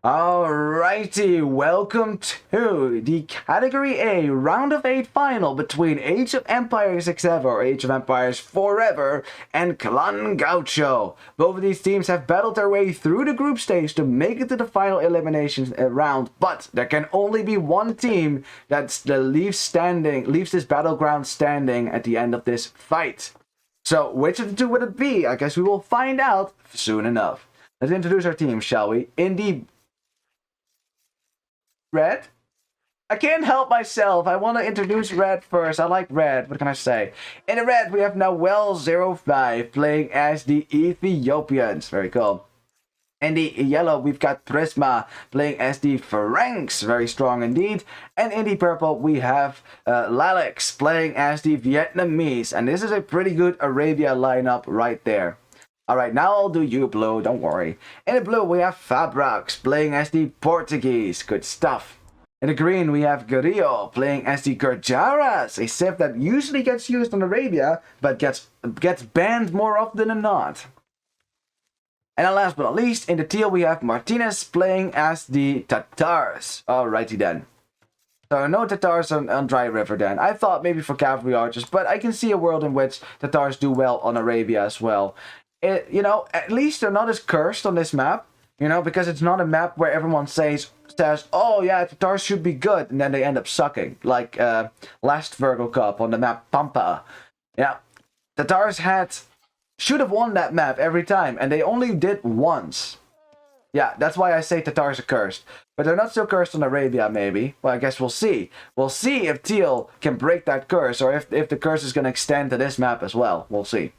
Alrighty, welcome to the Category A Round of 8 final between Age of Empires XEVER, or Age of Empires Forever, and Clan Gaucho. Both of these teams have battled their way through the group stage to make it to the final elimination round, but there can only be one team that leaves this battleground standing at the end of this fight. So, which of the two would it be? I guess we will find out soon enough. Let's introduce our team, shall we? In the red? I can't help myself. I want to introduce red first. I like red. What can I say? In the red, we have Noel05 playing as the Ethiopians. Very cool. In the yellow, we've got Prisma playing as the Franks. Very strong indeed. And in the purple, we have Lalix playing as the Vietnamese. And this is a pretty good Arabia lineup right there. Alright, now I'll do you blue, don't worry. In the blue, we have Fabrax playing as the Portuguese. Good stuff. In the green, we have Guerrillo playing as the Gurjaras, a civ that usually gets used in Arabia, but gets banned more often than not. And then last but not least, in the teal, we have Martinez playing as the Tatars. Alrighty then. So no Tatars on Dry River then. I thought maybe for cavalry archers, but I can see a world in which Tatars do well on Arabia as well. At least they're not as cursed on this map, because it's not a map where everyone says, oh yeah, Tatars should be good, and then they end up sucking, like last Virgo Cup on the map Pampa. Yeah, Tatars should have won that map every time, and they only did once. Yeah, that's why I say Tatars are cursed. But they're not so cursed on Arabia, maybe. Well, I guess we'll see. We'll see if Teal can break that curse, or if the curse is going to extend to this map as well. We'll see.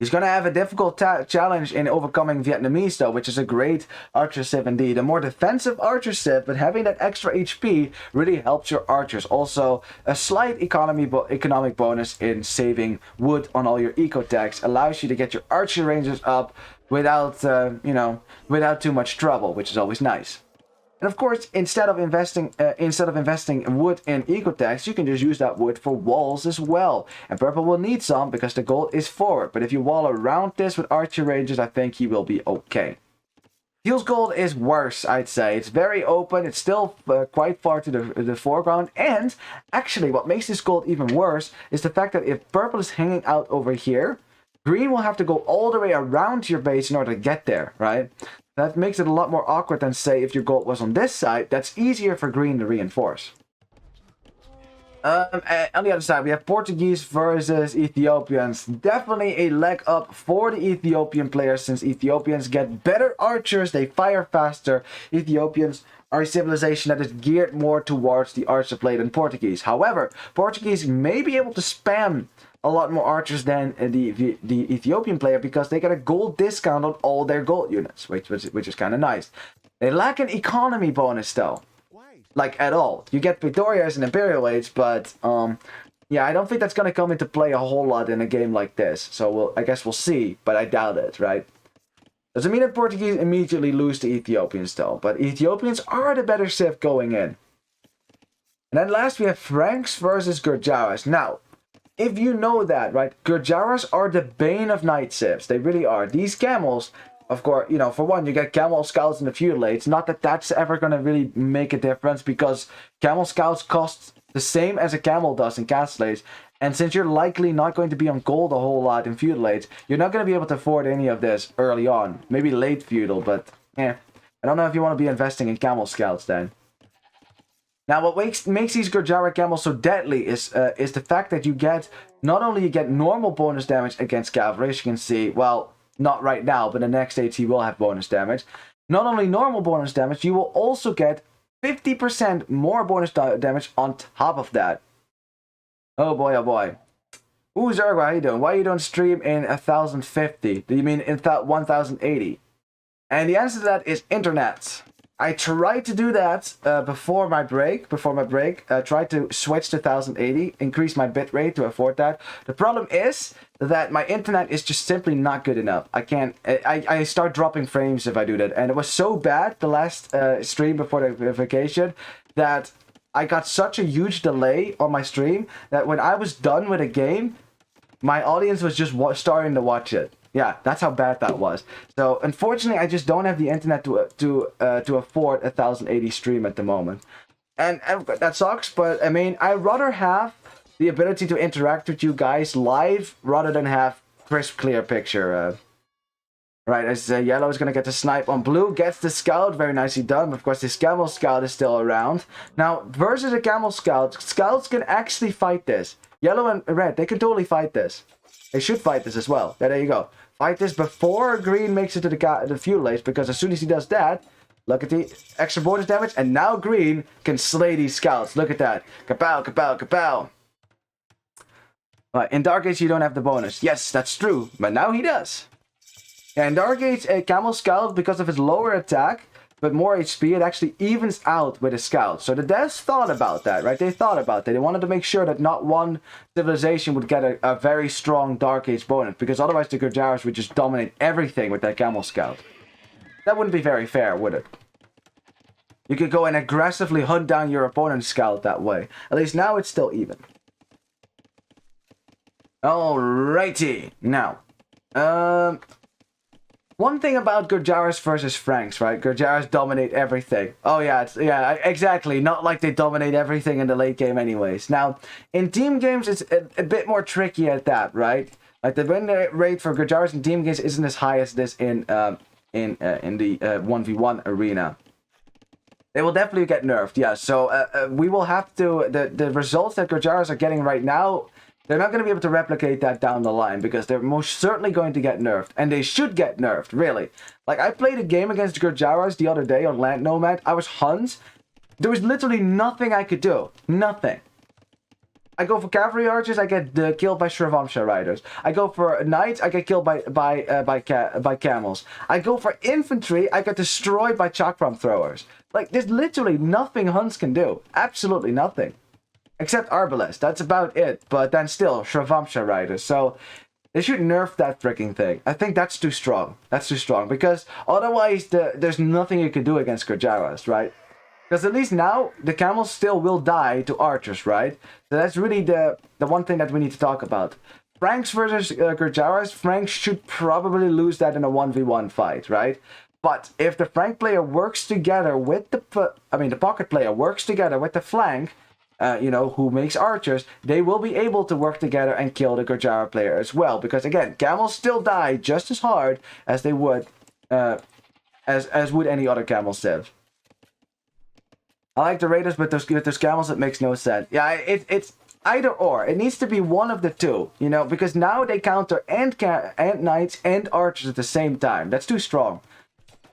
He's going to have a difficult challenge in overcoming Vietnamese, though, which is a great archer civ indeed. A more defensive archer civ, but having that extra HP really helps your archers. Also, a slight economic bonus in saving wood on all your eco tags allows you to get your archer ranges up without, without too much trouble, which is always nice. And of course, instead of investing wood in eco tags, you can just use that wood for walls as well. And purple will need some because the goal is forward. But if you wall around this with archer ranges, I think he will be okay. Teal's gold is worse, I'd say. It's very open. It's still quite far to the foreground. And actually, what makes this gold even worse is the fact that if purple is hanging out over here, green will have to go all the way around your base in order to get there, right? That makes it a lot more awkward than, say, if your gold was on this side. That's easier for green to reinforce. On the other side, we have Portuguese versus Ethiopians. Definitely a leg up for the Ethiopian players, since Ethiopians get better archers, they fire faster. Ethiopians are a civilization that is geared more towards the archer play than Portuguese. However, Portuguese may be able to spam a lot more archers than the Ethiopian player, because they get a gold discount on all their gold units, which is kind of nice. They lack an economy bonus though, like at all. You get Victoria as an Imperial Age, but yeah, I don't think that's gonna come into play a whole lot in a game like this. So I guess we'll see, but I doubt it, right? Doesn't mean that Portuguese immediately lose to Ethiopians though, but Ethiopians are the better civ going in. And then last we have Franks versus Gurjaras. Now, if you know that, right, Gurjaras are the bane of night civs. They really are. These camels, of course, for one, you get camel scouts in the feudal age. Not that that's ever going to really make a difference, because camel scouts cost the same as a camel does in castle age. And since you're likely not going to be on gold a whole lot in feudal age, you're not going to be able to afford any of this early on. Maybe late feudal, but I don't know if you want to be investing in camel scouts then. Now, what makes these Gurjara camels so deadly is the fact that you get, not only you get normal bonus damage against cavalry, as you can see, well, not right now, but the next stage he will have bonus damage. Not only normal bonus damage, you will also get 50% more bonus damage on top of that. Oh boy, oh boy. Ooh, Zergo, how you doing? Why you don't stream in 1050? Do you mean in 1080? And the answer to that is internet. I tried to do that before my break. Tried to switch to 1080, increase my bitrate to afford that. The problem is that my internet is just simply not good enough. I start dropping frames if I do that. And it was so bad the last stream before the vacation that I got such a huge delay on my stream that when I was done with a game, my audience was just starting to watch it. Yeah, that's how bad that was. So unfortunately, I just don't have the internet to afford a 1080 stream at the moment, and that sucks. But I mean, I'd rather have the ability to interact with you guys live rather than have crisp, clear picture. Right, as Yellow is gonna get the snipe on Blue, gets the Scout, very nicely done. Of course, this Camel Scout is still around. Now, versus a Camel Scout, Scouts can actually fight this. Yellow and Red, they can totally fight this. They should fight this as well. Yeah, there you go. Fight this before Green makes it to the fuel because as soon as he does that, look at the extra bonus damage, and now Green can slay these Scouts. Look at that. Kapow, kapow, kapow. Right, in Dark Age, you don't have the bonus. Yes, that's true, but now he does. Yeah, in Dark Age, a Camel Scout, because of his lower attack, but more HP, it actually evens out with a Scout. So the devs thought about that, right? They thought about that. They wanted to make sure that not one civilization would get a very strong Dark Age bonus, because otherwise the Gurjaras would just dominate everything with that Camel Scout. That wouldn't be very fair, would it? You could go and aggressively hunt down your opponent's Scout that way. At least now it's still even. Alrighty. Now, one thing about Gurjaras versus Franks, right? Gurjaras dominate everything. Oh yeah, yeah, exactly. Not like they dominate everything in the late game anyways. Now, in team games, it's a bit more tricky at that, right? Like the win rate for Gurjaras in team games isn't as high as this in the 1v1 arena. They will definitely get nerfed, yeah. So we will have to, the results that Gurjaras are getting right now, they're not going to be able to replicate that down the line because they're most certainly going to get nerfed. And they should get nerfed, really. Like, I played a game against Gurjaras the other day on Land Nomad. I was Huns. There was literally nothing I could do. Nothing. I go for cavalry archers, I get killed by Shravamsha riders. I go for knights, I get killed by camels. I go for infantry, I get destroyed by chakram throwers. Like, there's literally nothing Huns can do. Absolutely nothing. Except Arbalest, that's about it. But then still, Shravamsha riders. So, they should nerf that freaking thing. I think that's too strong. That's too strong. Because otherwise, there's nothing you can do against Gurjaras, right? Because at least now, the camels still will die to archers, right? So that's really the one thing that we need to talk about. Franks versus Gurjaras, Franks should probably lose that in a 1v1 fight, right? But if the Frank player works together with the pocket player works together with the flank, who makes archers, they will be able to work together and kill the Gurjara player as well. Because again, camels still die just as hard as they would, as would any other camel civ. I like the raiders, but with those camels, it makes no sense. Yeah, it's either or. It needs to be one of the two, because now they counter and knights and archers at the same time. That's too strong.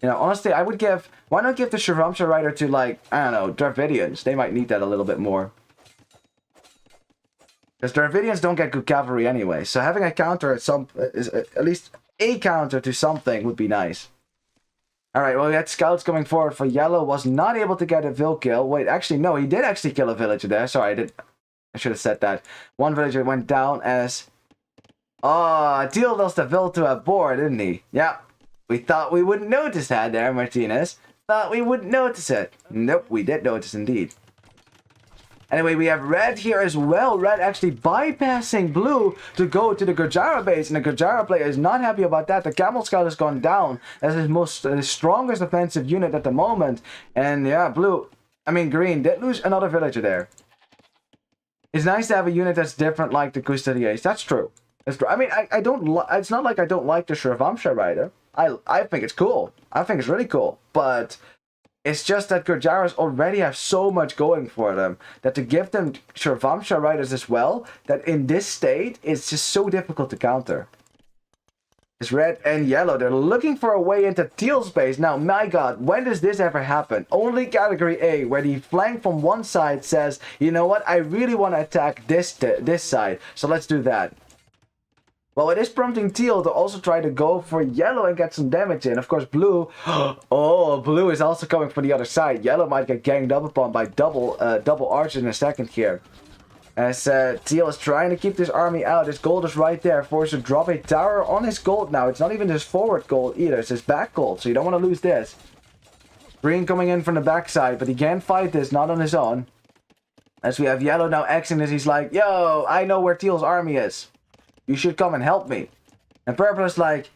Honestly, I would give... Why not give the Shravamsha rider to, like, I don't know, Dravidians? They might need that a little bit more. Because Dravidians don't get good cavalry anyway. So having a counter at least a counter to something would be nice. Alright, well, we had scouts coming forward for Yellow. Was not able to get a Vil kill. Wait, actually, no, he did actually kill a villager there. Sorry, I should have said that. One villager went down as... Oh, Teal lost a Vil to a boar, didn't he? Yeah. We thought we wouldn't notice that there, Martinez. Thought we wouldn't notice it. Nope, we did notice indeed. Anyway, we have Red here as well. Red actually bypassing Blue to go to the Gurjara base. And the Gurjara player is not happy about that. The Camel Scout has gone down as his strongest offensive unit at the moment. And yeah, Green did lose another villager there. It's nice to have a unit that's different like the Custodiers. That's true. That's true. I mean, I don't. It's not like I don't like the Shravamsha rider. I think it's cool. I think it's really cool. But it's just that Gurjaras already have so much going for them that to give them Shravamsha riders as well, that in this state, it's just so difficult to counter. It's Red and Yellow. They're looking for a way into Teal's base. Now, my god, when does this ever happen? Only category A, where the flank from one side says, you know what, I really want to attack this side, so let's do that. Well, it is prompting Teal to also try to go for Yellow and get some damage in. Of course, Blue... Oh, Blue is also coming from the other side. Yellow might get ganged up upon by double archers in a second here. As Teal is trying to keep this army out. His gold is right there. Forced to drop a tower on his gold now. It's not even his forward gold either. It's his back gold, so you don't want to lose this. Green coming in from the backside, but he can't fight this, not on his own. As we have Yellow now Xing this, he's like, yo, I know where Teal's army is. You should come and help me. And Purple is like,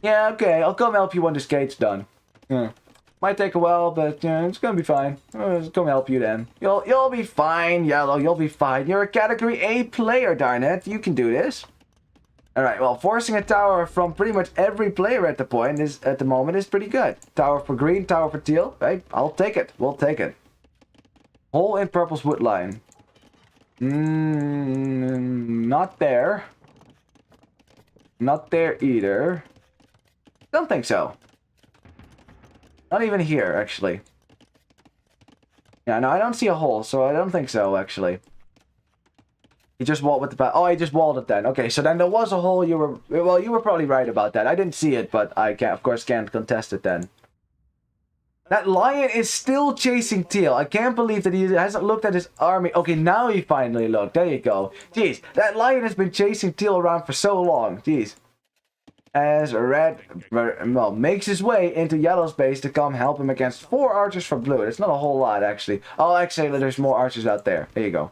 Yeah, okay, I'll come help you when this gate's done. Yeah. Might take a while, but it's gonna be fine. I'll come help you then. You'll be fine, Yellow. You'll be fine. You're a Category A player, darn it. You can do this. Alright, well, forcing a tower from pretty much every player at the moment is pretty good. Tower for green, tower for teal. Right? I'll take it. We'll take it. Hole in purple's wood line. Not there. Not there either. Don't think so. Not even here, actually. Yeah, no, I don't see a hole, so I don't think so, actually. He just walled with the... Oh, he just walled it then. Okay, so then there was a hole. You were probably right about that. I didn't see it, but I can't, of course, can't contest it then. That lion is still chasing teal. I can't believe that he hasn't looked at his army. Okay, now he finally looked. There you go. Jeez, that lion has been chasing teal around for so long. Jeez. As red, well, makes his way into yellow's base to come help him against 4 archers for blue. It's not a whole lot, actually. Oh, actually, there's more archers out there. There you go.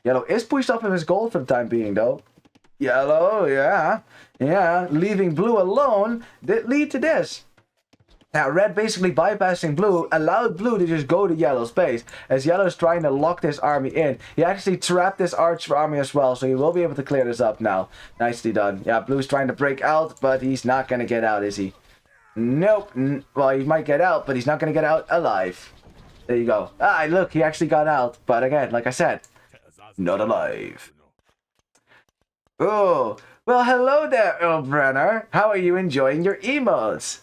Yellow is pushed up in his gold for the time being, though. Yellow, yeah. Yeah, leaving blue alone did lead to this. Now, red basically bypassing blue allowed blue to just go to yellow's base. As yellow's trying to lock this army in, he actually trapped this archer army as well, so he will be able to clear this up now. Nicely done. Yeah, blue's trying to break out, but he's not going to get out, is he? Nope. Well, he might get out, but he's not going to get out alive. There you go. Ah, look, he actually got out. But again, like I said, not alive. Oh, well, hello there, Earl Brenner. How are you enjoying your emotes?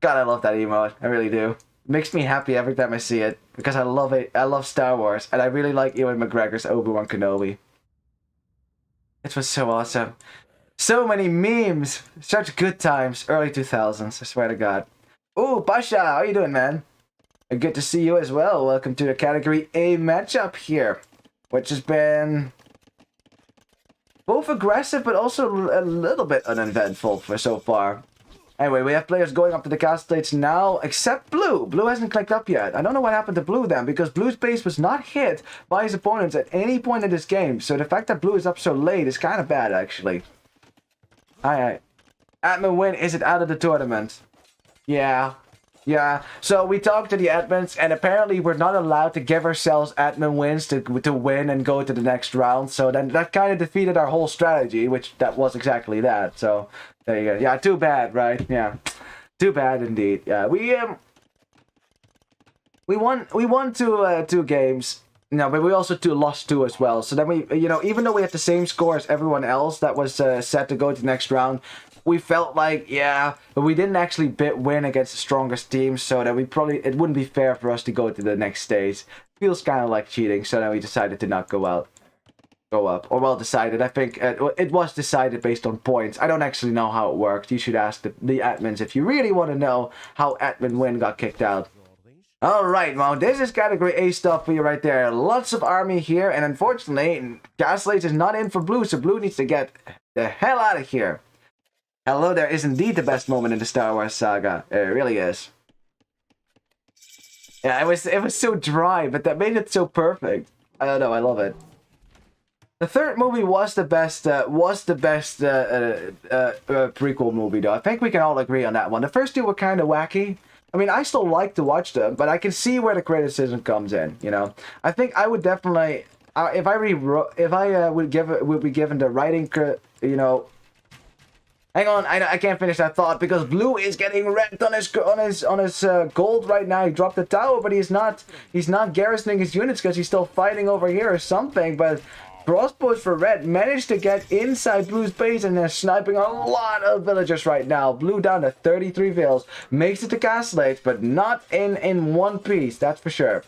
God, I love that emote. I really do. It makes me happy every time I see it. Because I love it. I love Star Wars. And I really like Ewan McGregor's Obi-Wan Kenobi. It was so awesome. So many memes. Such good times. Early 2000s. I swear to God. Ooh, Pasha. How you doing, man? Good to see you as well. Welcome to the Category A matchup here. Which has been both aggressive, but also a little bit uneventful for so far. Anyway, we have players going up to the castle states now, except Blue. Blue hasn't clicked up yet. I don't know what happened to Blue then, because Blue's base was not hit by his opponents at any point in this game. So the fact that Blue is up so late is kind of bad, actually. Alright. Admin win, is it out of the tournament? Yeah. Yeah. So we talked to the admins, and apparently we're not allowed to give ourselves admin wins to win and go to the next round. So then that kind of defeated our whole strategy, which that was exactly that. So... there you go. Yeah, too bad, right? Yeah, too bad indeed. Yeah, we won two games. No, but we also lost 2 as well. So then we, even though we had the same score as everyone else that was set to go to the next round, we felt like, yeah, but we didn't actually win against the strongest team. So that it wouldn't be fair for us to go to the next stage. Feels kind of like cheating. So then we decided to not go up. Or well decided. I think it was decided based on points. I don't actually know how it worked. You should ask the admins if you really want to know how admin win got kicked out. Alright, well, this is Category A stuff for you right there. Lots of army here, and unfortunately, Gaslight is not in for Blue, so Blue needs to get the hell out of here. Hello there is indeed the best moment in the Star Wars saga. It really is. Yeah, it was so dry, but that made it so perfect. I don't know, I love it. The third movie was the best prequel movie, though. I think we can all agree on that one. The first 2 were kind of wacky. I mean, I still like to watch them, but I can see where the criticism comes in. I think I would definitely, if I would be given the writing, Hang on, I can't finish that thought because Blue is getting wrecked on his gold right now. He dropped the tower, but he's not garrisoning his units because he's still fighting over here or something. But crossbows for Red managed to get inside Blue's base and they're sniping a lot of villagers right now. Blue down to 33 vills, makes it to Castlades, but not in one piece, that's for sure.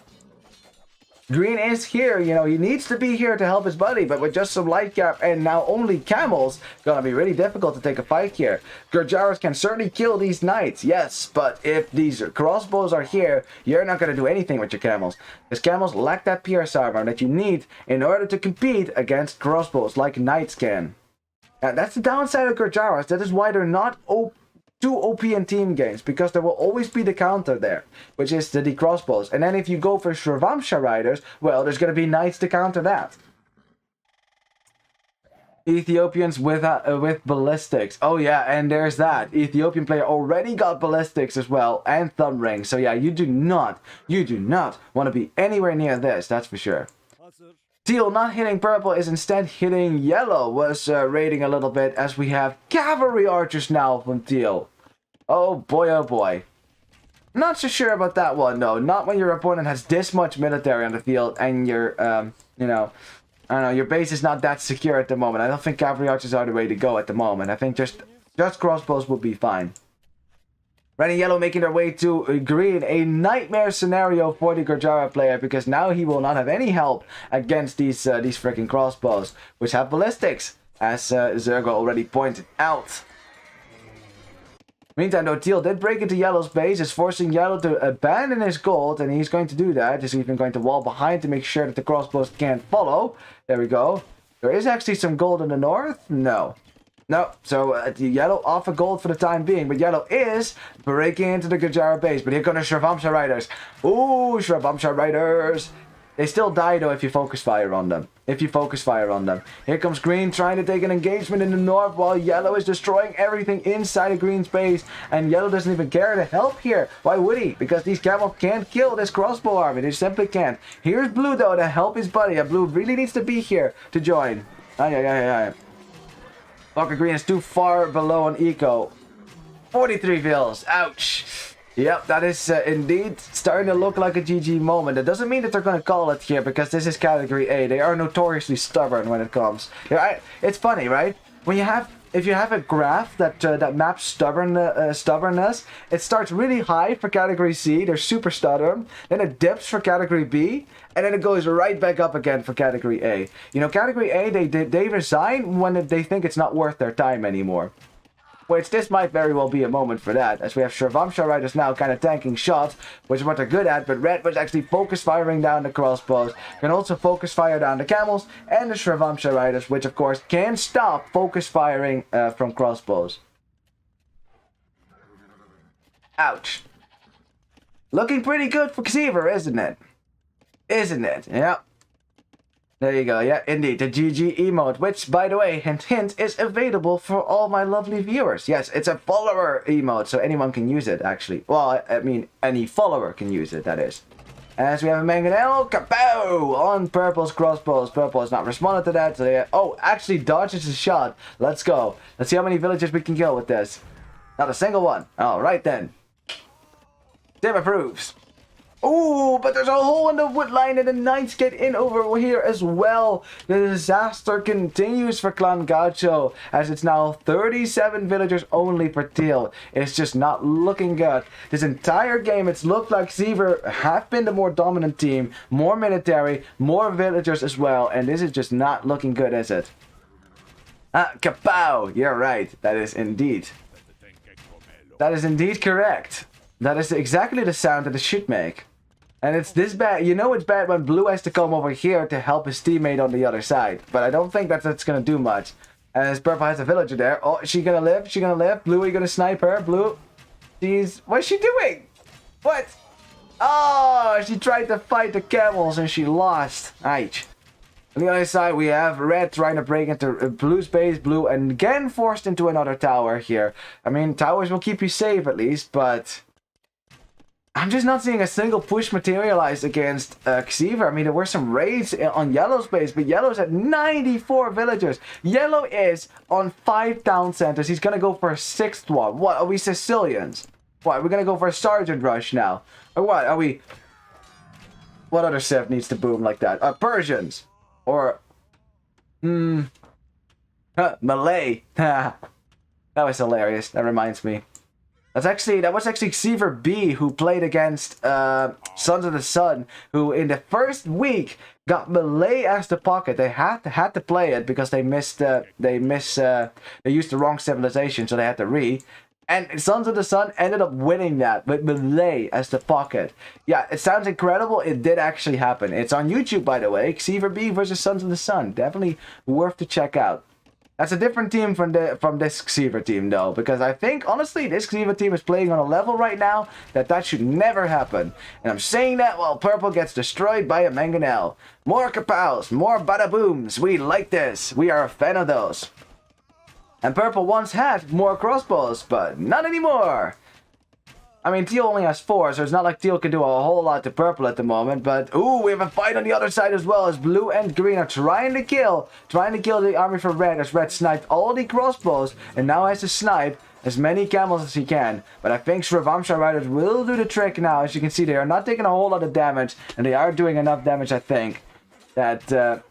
Green is here, he needs to be here to help his buddy, but with just some light gap and now only camels, gonna be really difficult to take a fight here. Gurjaras can certainly kill these knights, yes, but if these crossbows are here, you're not gonna do anything with your camels. Because camels lack that pierce armor that you need in order to compete against crossbows like knights can. And that's the downside of Gurjaras, that is why they're not too OP in team games, because there will always be the counter there, which is the crossbows. And then if you go for Shravamsha riders, well, there's going to be knights to counter that. Ethiopians with ballistics. Oh yeah, and there's that. Ethiopian player already got ballistics as well and thumb rings. So yeah, you do not want to be anywhere near this. That's for sure. Teal not hitting purple is instead hitting yellow. Was raiding a little bit as we have cavalry archers now from Teal. Oh boy, oh boy. Not so sure about that one though. Not when your opponent has this much military on the field and your you know, I don't know, your base is not that secure at the moment. I don't think cavalry archers are the way to go at the moment. I think just crossbows would be fine. Red and yellow making their way to green. A nightmare scenario for the Gurjara player because now he will not have any help against these freaking crossbows, which have ballistics, as Zergo already pointed out. Meantime, though, Teal did break into Yellow's base, is forcing Yellow to abandon his gold, and he's going to do that. He's even going to wall behind to make sure that the crossbows can't follow. There we go. There is actually some gold in the north. No. No, so Yellow off a gold for the time being, but Yellow is breaking into the Gurjara base. But here come the Shravamsha Riders. Ooh, Shravamsha Riders. They still die though if you focus fire on them. Here comes Green trying to take an engagement in the north while Yellow is destroying everything inside of Green's base. And Yellow doesn't even care to help here. Why would he? Because these camels can't kill this crossbow army. They simply can't. Here's Blue though to help his buddy. Blue really needs to be here to join. Aye. Walker Green is too far below on eco. 43 vills. Ouch. Yep, that is indeed starting to look like a GG moment. That doesn't mean that they're going to call it here because this is category A. They are notoriously stubborn when it comes. Yeah, it's funny, right? When you have, if you have a graph that that maps stubbornness, it starts really high for category C. They're super stubborn. Then it dips for category B, and then it goes right back up again for category A. You know, category A, they resign when they think it's not worth their time anymore. Which this might very well be a moment for that, as we have Shravamsha Riders now kind of tanking shots, which is what they're good at, but Red was actually focus firing down the crossbows, can also focus fire down the camels, and the Shravamsha Riders, which of course can stop focus firing from crossbows. Ouch. Looking pretty good for XEVER, isn't it? Yep. There you go, yeah, indeed, the GG emote, which, by the way, hint hint, is available for all my lovely viewers. Yes, it's a follower emote, so anyone can use it, actually. Well, I mean, any follower can use it, that is. As we have a Mangonel, kapow, on Purple's crossbows. Purple has not responded to that, so yeah. Oh, actually dodges a shot. Let's go. Let's see how many villagers we can kill with this. Not a single one. Alright then. Tim approves. Ooh, but there's a hole in the wood line and the knights get in over here as well. The disaster continues for Clan Gaucho as it's now 37 villagers only for Teal. It's just not looking good. This entire game, it's looked like XEVER have been the more dominant team, more military, more villagers as well, and this is just not looking good, is it? Kapow! You're right. That is indeed correct. That is exactly the sound that it should make. And it's this bad. You know it's bad when Blue has to come over here to help his teammate on the other side. But I don't think that's going to do much. As Purple has a villager there. Oh, is she going to live? Blue, are you going to snipe her? Blue? What's she doing? What? Oh, she tried to fight the camels and she lost. Ouch. On the other side, we have Red trying to break into Blue's base. Blue and again forced into another tower here. I mean, towers will keep you safe at least, but I'm just not seeing a single push materialize against XEVER. I mean, there were some raids on Yellow's base, but Yellow's at 94 villagers. Yellow is on 5 town centers. He's going to go for a 6th one. What, are we Sicilians? What, we're going to go for a sergeant rush now? Or what, are we... What other civ needs to boom like that? Persians. Or... Malay. That was hilarious. That reminds me. That was actually XEVER B who played against Sons of the Sun, who in the first week got Malay as the pocket. They had to play it because they used the wrong civilization, so they had to and Sons of the Sun ended up winning that with Malay as the pocket. Yeah, it sounds incredible. It did actually happen. It's on YouTube, by the way. XEVER B versus Sons of the Sun. Definitely worth to check out. That's a different team from this XEVER team, though, because I think, honestly, this XEVER team is playing on a level right now that should never happen. And I'm saying that while Purple gets destroyed by a Mangonel. More kapows, more bada booms. We like this. We are a fan of those. And Purple once had more crossbows, but not anymore. I mean, Teal only has 4, so it's not like Teal can do a whole lot to Purple at the moment. But, ooh, we have a fight on the other side as well, as Blue and Green are trying to kill the army for Red, as Red sniped all the crossbows, and now has to snipe as many camels as he can. But I think Sravamsha Riders will do the trick now. As you can see, they are not taking a whole lot of damage, and they are doing enough damage, I think, that...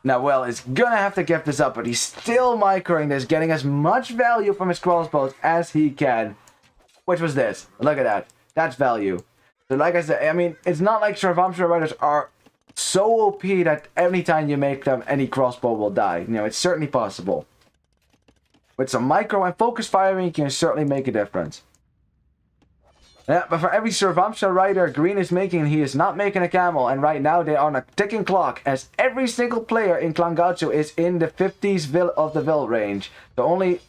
Now, well, is gonna have to give this up, but he's still microing this, getting as much value from his crossbows as he can. Which was this. Look at that. That's value. So like I said, I mean, it's not like Sravamsha Riders are so OP that anytime you make them, any crossbow will die. You know, it's certainly possible. With some micro and focus firing, you can certainly make a difference. Yeah, but for every Sravamsha Rider Green is making, he is not making a camel. And right now they are on a ticking clock, as every single player in Clan Gaucho is in the 50s of the vill range. So only...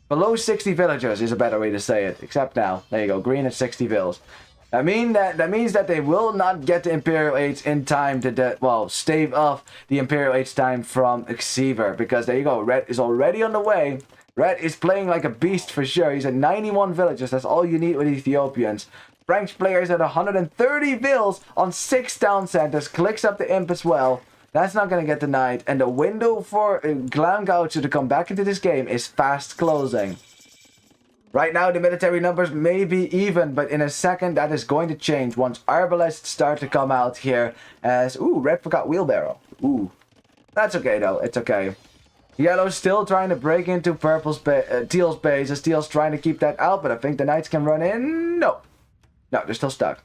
below 60 villagers is a better way to say it. Except now. There you go. Green at 60 vills. That means that they will not get the Imperial Age in time to, stave off the Imperial Age time from XEVER. Because there you go. Red is already on the way. Red is playing like a beast for sure. He's at 91 villagers. That's all you need with Ethiopians. Frank's player is at 130 vills on 6 town centers. Clicks up the imp as well. That's not going to get denied. And the window for Clan Gaucho to come back into this game is fast closing. Right now, the military numbers may be even, but in a second, that is going to change once Arbalests start to come out here as... Ooh, Red forgot Wheelbarrow. Ooh. That's okay, though. It's okay. Yellow's still trying to break into Teal's base, as Teal's trying to keep that out, but I think the Knights can run in. No. No, they're still stuck.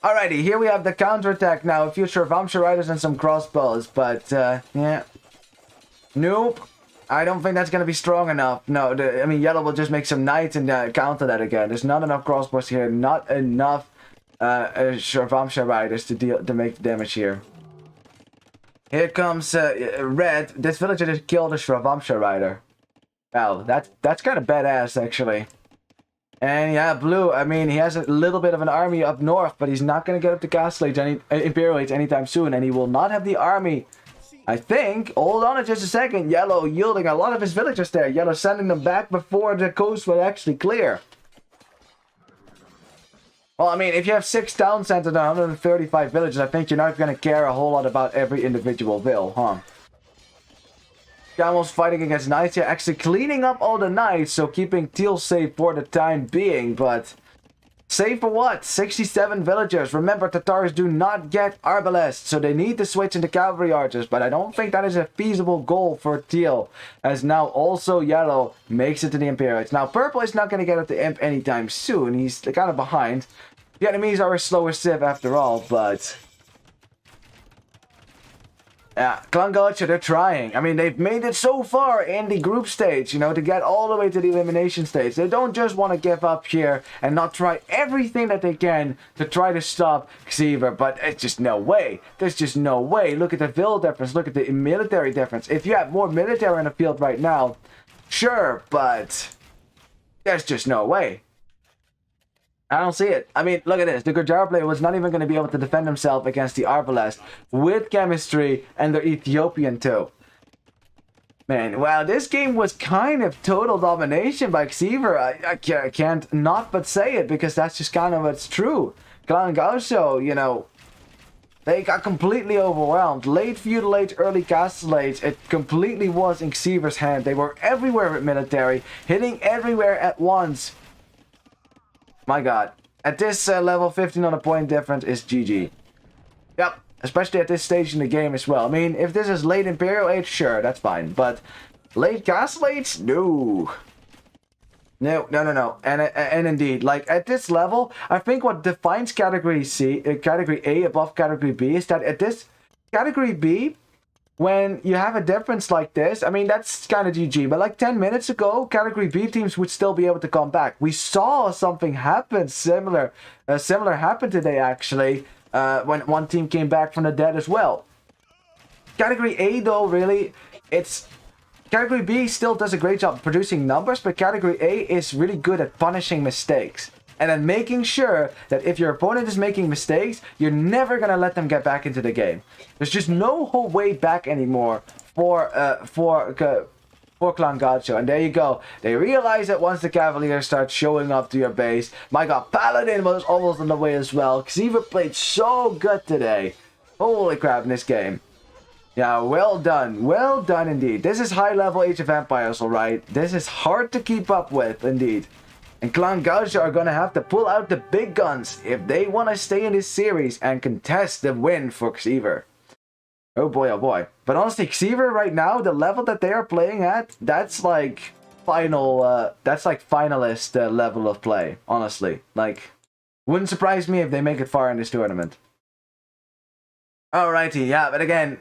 Alrighty, here we have the counterattack now. A few Sravamsha Riders and some crossbows, but, yeah. Nope. I don't think that's going to be strong enough. No, I mean, Yellow will just make some Knights and counter that again. There's not enough crossbows here. Not enough Sravamsha Riders to make the damage here. Here comes Red. This villager just killed a Sravamsha Rider. Wow, that's kind of badass, actually. And yeah, Blue, I mean, he has a little bit of an army up north, but he's not going to get up to Castle Age, Imperial Age anytime soon, and he will not have the army, I think. Hold on just a second. Yellow yielding a lot of his villagers there. Yellow sending them back before the coast will actually clear. Well, I mean, if you have 6 town centers and 135 villages, I think you're not going to care a whole lot about every individual vill, huh? Camels fighting against Knights here, actually cleaning up all the Knights, so keeping Teal safe for the time being, but... safe for what? 67 villagers. Remember, Tatars do not get Arbalests, so they need to switch into Cavalry Archers, but I don't think that is a feasible goal for Teal, as now also Yellow makes it to the Imperials. Now, Purple is not going to get up to Imp anytime soon. He's kind of behind. The enemies are a slower civ after all, but... yeah, Clan Gaucho, they're trying. I mean, they've made it so far in the group stage, you know, to get all the way to the elimination stage. They don't just want to give up here and not try everything that they can to try to stop XEVER, but it's just no way. There's just no way. Look at the vill difference. Look at the military difference. If you have more military in the field right now, sure, but there's just no way. I don't see it. I mean, look at this. The Gujar player was not even going to be able to defend himself against the Arbalest with chemistry, and they're Ethiopian too. Man, wow, this game was kind of total domination by XEVER. I can't not but say it, because that's just kind of what's true. Clan Gaucho, you know, they got completely overwhelmed. Late feudal age, early castle age, it completely was in XEVER's hand. They were everywhere with military, hitting everywhere at once. My god. At this level, 15 on a point difference is GG. Yep. Especially at this stage in the game as well. I mean, if this is late Imperial Age, sure, that's fine. But late Castle Age? No. No. And indeed, like, at this level, I think what defines Category A above Category B is that at this Category B, when you have a difference like this, I mean, that's kind of GG. But like 10 minutes ago, Category B teams would still be able to come back. We saw something happen similar happen today, actually, when one team came back from the dead as well. Category A, though, really, it's Category B still does a great job producing numbers, but Category A is really good at punishing mistakes. And then making sure that if your opponent is making mistakes, you're never going to let them get back into the game. There's just no whole way back anymore for Clan Gaucho. And there you go. They realize that once the Cavaliers start showing up to your base. My god, Paladin was almost on the way as well. XEVER played so good today. Holy crap in this game. Yeah, well done. Well done indeed. This is high level Age of Empires, alright. This is hard to keep up with, indeed. And Clan Gaucho are going to have to pull out the big guns if they want to stay in this series and contest the win for XEVER. Oh boy, oh boy. But honestly, XEVER right now, the level that they are playing at, that's like finalist level of play, honestly. Like, wouldn't surprise me if they make it far in this tournament. Alrighty, yeah, but again,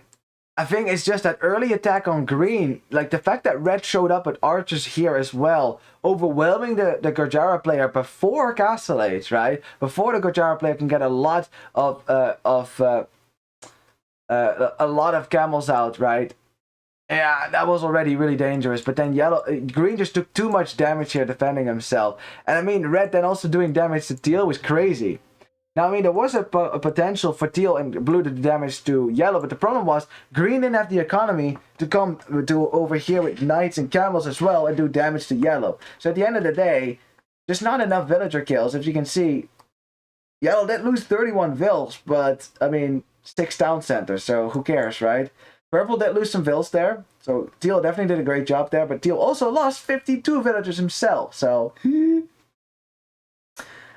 I think it's just that early attack on green, like the fact that red showed up with archers here as well, overwhelming the Gojara player before Castle Age, right? Before the Gojara player can get a lot of camels out, right? Yeah, that was already really dangerous. But then green just took too much damage here defending himself. And I mean, red then also doing damage to teal was crazy. Now, I mean, there was a potential for teal and blue to do damage to yellow, but the problem was green didn't have the economy to come to over here with knights and camels as well and do damage to yellow. So at the end of the day, just not enough villager kills. As you can see, yellow did lose 31 vills, but, I mean, 6 town centers, so who cares, right? Purple did lose some vills there, so teal definitely did a great job there, but teal also lost 52 villagers himself, so...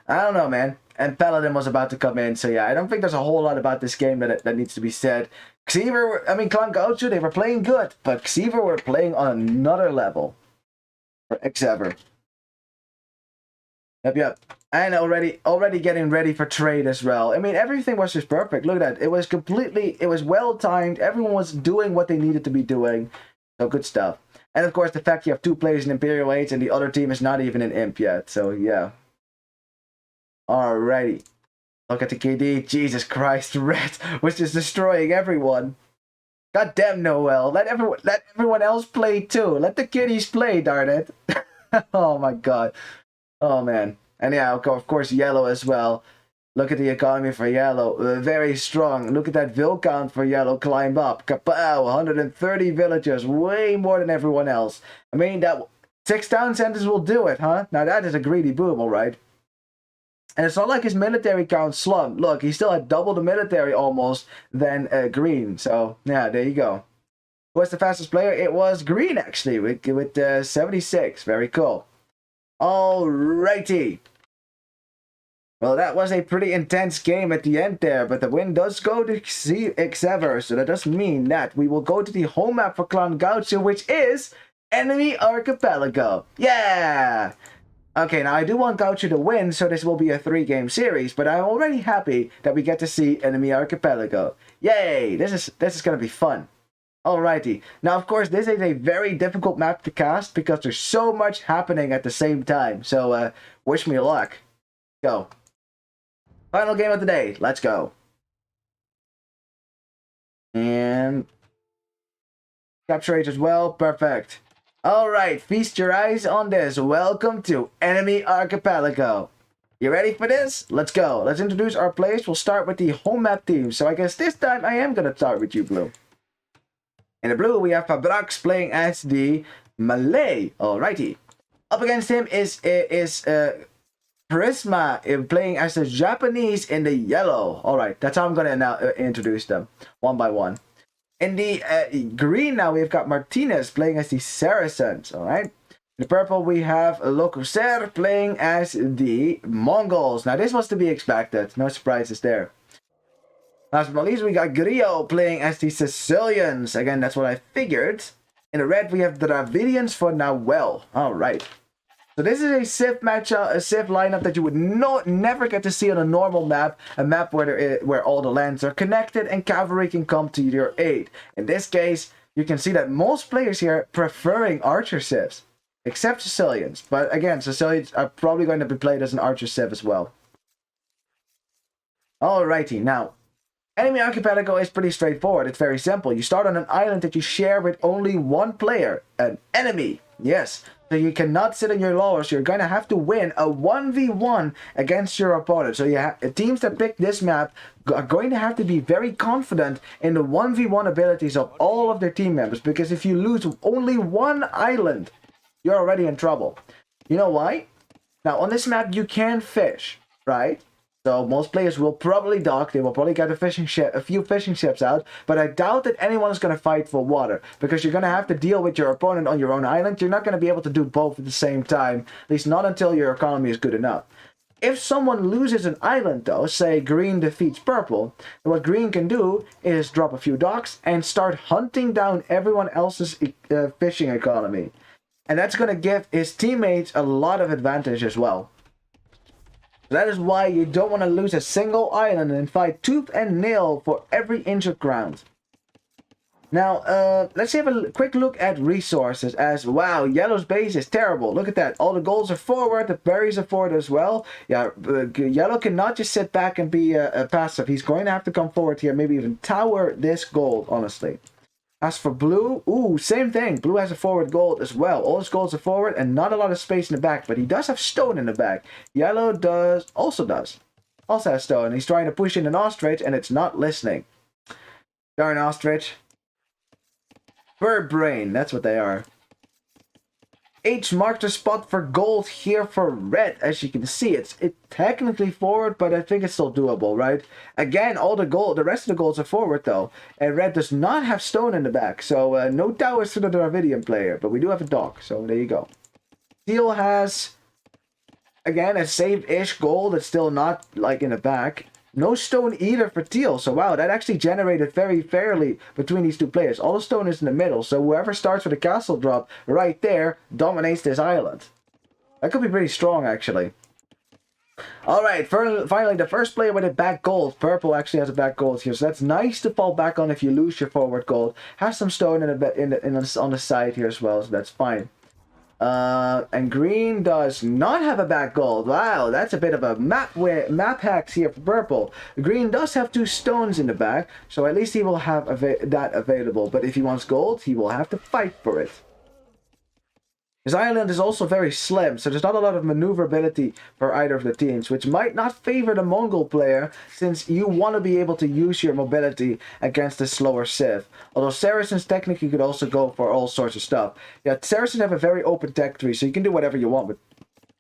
I don't know, man. And Paladin was about to come in, so yeah, I don't think there's a whole lot about this game that needs to be said. XEVER, I mean, Clan Gaucho, they were playing good, but XEVER were playing on another level. For XEVER. Yep. And already getting ready for trade as well. I mean, everything was just perfect. Look at that. It was well timed. Everyone was doing what they needed to be doing. So good stuff. And of course, the fact you have 2 players in Imperial Age and the other team is not even in Imp yet. So yeah. Alrighty. Look at the KD. Jesus Christ, red was just destroying everyone. God damn Noel. Let everyone else play too. Let the kiddies play, darn it. Oh my god. Oh man. And yeah, of course yellow as well. Look at the economy for yellow. Very strong. Look at that vill count for yellow climb up. Kapow! 130 villagers. Way more than everyone else. I mean, that 6 town centers will do it, huh? Now that is a greedy boom, alright. And it's not like his military count slumped. Look, he still had double the military almost than green. So, yeah, there you go. Who was the fastest player? It was green, actually, with 76. Very cool. Alrighty. Well, that was a pretty intense game at the end there, but the win does go to XEVER. So that does mean that we will go to the home map for Clan Gaucho, which is Enemy Archipelago. Yeah! Okay, now I do want Gaucho to win, so this will be a 3-game series, but I'm already happy that we get to see Enemy Archipelago. Yay! This is gonna be fun. Alrighty. Now, of course, this is a very difficult map to cast because there's so much happening at the same time. So, wish me luck. Go. Final game of the day. Let's go. And... capture rate as well. Perfect. Alright, feast your eyes on this. Welcome to Enemy Archipelago. You ready for this? Let's go. Let's introduce our players. We'll start with the home map team. So I guess this time I am going to start with you, Blue. In the blue, we have Fabrax playing as the Malay. Alrighty. Up against him is Prisma playing as the Japanese in the yellow. Alright, that's how I'm going to now introduce them. One by one. In the green now, we've got Martinez playing as the Saracens, alright? In the purple, we have Locuser playing as the Mongols. Now, this was to be expected. No surprises there. Last but not least, we got Grillo playing as the Sicilians. Again, that's what I figured. In the red, we have the Dravidians for Nawel. Alright. So this is a Civ matchup, a Civ lineup that you would never get to see on a normal map, a map where all the lands are connected and cavalry can come to your aid. In this case, you can see that most players here preferring archer civs, except Sicilians. But again, Sicilians are probably going to be played as an archer civ as well. Alrighty, now Enemy archipelago is pretty straightforward. It's very simple. You start on an island that you share with only one player, an enemy. Yes. So you cannot sit on your laurels. You're going to have to win a 1v1 against your opponent. So teams that pick this map are going to have to be very confident in the 1v1 abilities of all of their team members. Because if you lose only one island, you're already in trouble. You know why? Now, on this map, you can fish, right? So most players will probably dock. They will probably get a few fishing ships out. But I doubt that anyone is going to fight for water. Because you're going to have to deal with your opponent on your own island. You're not going to be able to do both at the same time. At least not until your economy is good enough. If someone loses an island though, say green defeats purple, then what green can do is drop a few docks and start hunting down everyone else's fishing economy. And that's going to give his teammates a lot of advantage as well. That is why you don't want to lose a single island and fight tooth and nail for every inch of ground. Now, let's have a quick look at resources as, wow, yellow's base is terrible. Look at that. All the golds are forward, the berries are forward as well. Yeah, yellow cannot just sit back and be passive. He's going to have to come forward here, maybe even tower this gold, honestly. As for blue, ooh, same thing. Blue has a forward gold as well. All his golds are forward and not a lot of space in the back, but he does have stone in the back. Yellow also has stone. He's trying to push in an ostrich and it's not listening. Darn ostrich. Bird brain, that's what they are. H marked a spot for gold here for red. As you can see, it's technically forward, but I think it's still doable, right? Again, the rest of the golds are forward though, and red does not have stone in the back, so no towers for the Dravidian player, but we do have a dock, so there you go. Teal has, again, a save-ish gold. It's still not like in the back. No stone either for teal, so wow, that actually generated very fairly between these two players. All the stone is in the middle, so whoever starts with a castle drop right there dominates this island. That could be pretty strong, actually. Alright, finally, the first player with a back gold. Purple actually has a back gold here, so that's nice to fall back on if you lose your forward gold. Has some stone on the side here as well, so that's fine. And green does not have a back gold. Wow, that's a bit of a map hacks here for purple. Green does have 2 stones in the back, so at least he will have that available. But if he wants gold, he will have to fight for it. His island is also very slim, so there's not a lot of maneuverability for either of the teams, which might not favor the Mongol player, since you want to be able to use your mobility against the slower Civ. Although Saracens technically could also go for all sorts of stuff. Yeah, Saracens have a very open tech tree, so you can do whatever you want with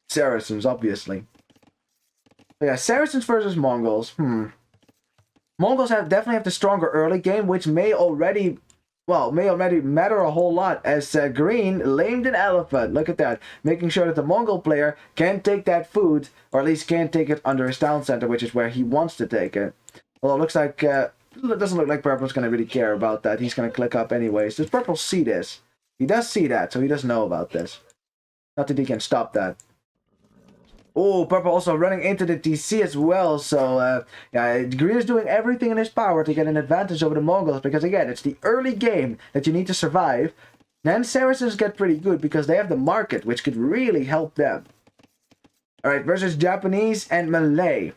Saracens, obviously. But yeah, Saracens versus Mongols. Mongols definitely have the stronger early game, which may already matter a whole lot, as green lamed an elephant. Look at that. Making sure that the Mongol player can't take that food, or at least can't take it under his town center, which is where he wants to take it. Well, it looks like, it doesn't look like Purple's going to really care about that. He's going to click up anyways. Does Purple see this? He does see that, so he does know about this. Not that he can stop that. Oh, Purple also running into the TC as well, so yeah, green is doing everything in his power to get an advantage over the Mongols, because again, it's the early game that you need to survive. Then Saracens get pretty good because they have the market, which could really help them. Alright, versus Japanese and Malay.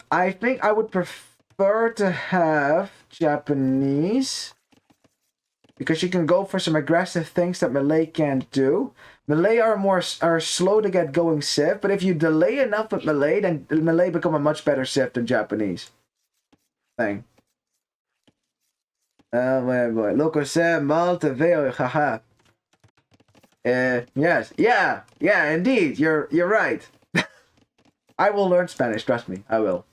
I think I would prefer to have Japanese, because you can go for some aggressive things that Malay can't do. Malay are slow to get going Civ, but if you delay enough with Malay, then Malay become a much better Civ than Japanese. Thing. Boy. Loco Civ, Malta, Veo, haha. Yes. Yeah, indeed. You're right. I will learn Spanish, trust me. I will.